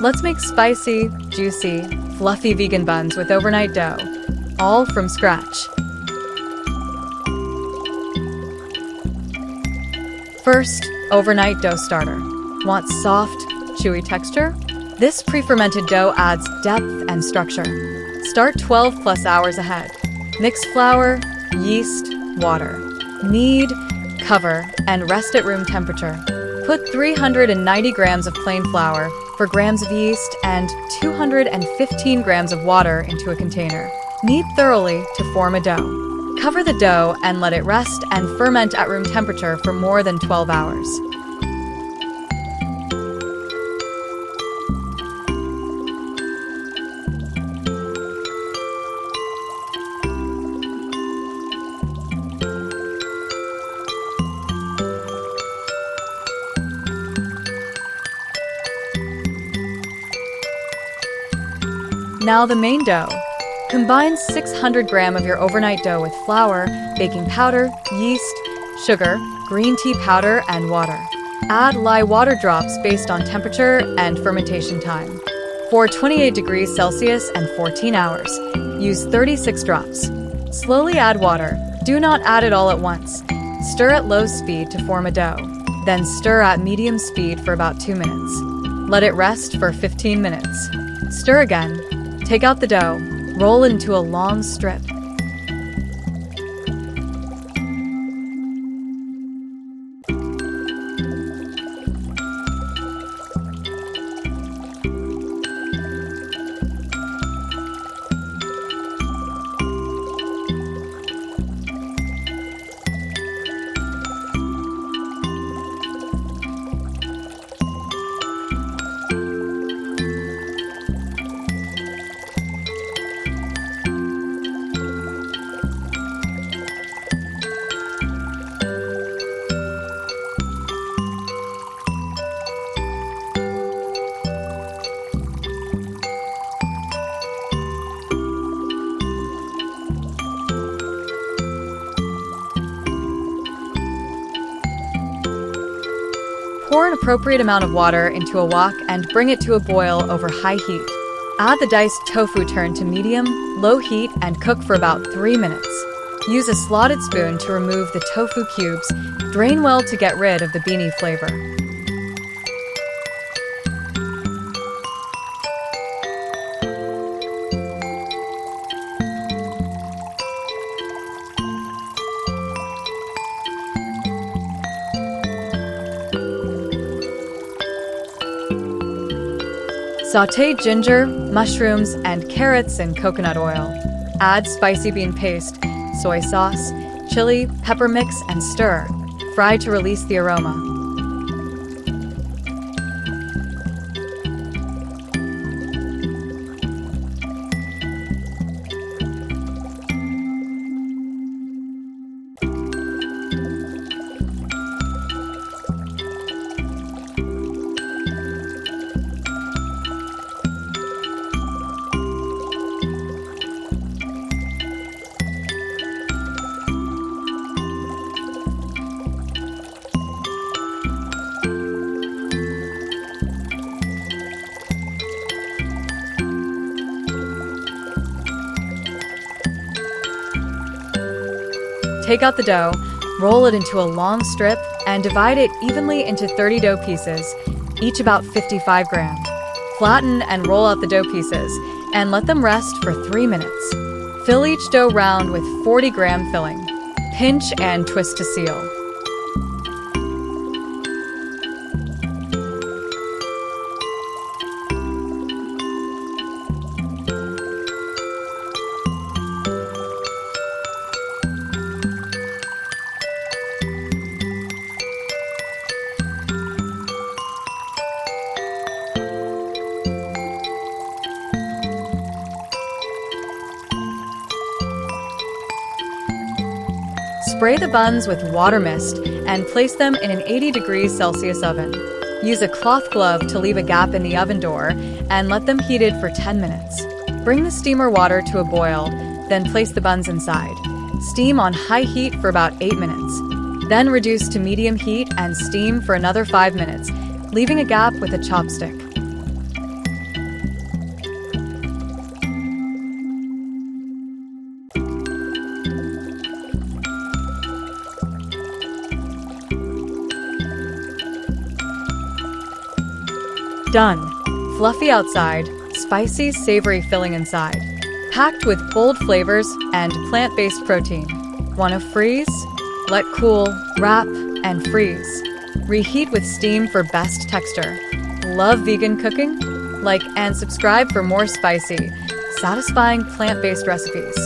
Let's make spicy, juicy, fluffy vegan buns with overnight dough, all from scratch. First, overnight dough starter. Want soft, chewy texture? This pre-fermented dough adds depth and structure. Start 12 plus hours ahead. Mix flour, yeast, water. Knead, cover, and rest at room temperature. Put 390 grams of plain flour, 4 grams of yeast, and 215 grams of water into a container. Knead thoroughly to form a dough. Cover the dough and let it rest and ferment at room temperature for more than 12 hours. Now the main dough. Combine 600 grams of your overnight dough with flour, baking powder, yeast, sugar, green tea powder, and water. Add lye water drops based on temperature and fermentation time. For 28 degrees Celsius and 14 hours, use 36 drops. Slowly add water. Do not add it all at once. Stir at low speed to form a dough. Then stir at medium speed for about 2 minutes. Let it rest for 15 minutes. Stir again. Take out the dough, roll it into a long strip. Pour an appropriate amount of water into a wok and bring it to a boil over high heat. Add the diced tofu turned to medium, low heat and cook for about 3 minutes. Use a slotted spoon to remove the tofu cubes. Drain well to get rid of the beany flavor. Sauté ginger, mushrooms, and carrots in coconut oil. Add spicy bean paste, soy sauce, chili, pepper mix, and stir. Fry to release the aroma. Take out the dough, roll it into a long strip, and divide it evenly into 30 dough pieces, each about 55 grams. Flatten and roll out the dough pieces, and let them rest for 3 minutes. Fill each dough round with 40-gram filling. Pinch and twist to seal. Spray the buns with water mist and place them in an 80 degrees Celsius oven. Use a cloth glove to leave a gap in the oven door and let them heated for 10 minutes. Bring the steamer water to a boil, then place the buns inside. Steam on high heat for about 8 minutes. Then reduce to medium heat and steam for another 5 minutes, leaving a gap with a chopstick. Done. Fluffy outside, spicy, savory filling inside. Packed with bold flavors and plant-based protein. Want to freeze? Let cool, wrap, and freeze. Reheat with steam for best texture. Love vegan cooking? Like and subscribe for more spicy, satisfying plant-based recipes.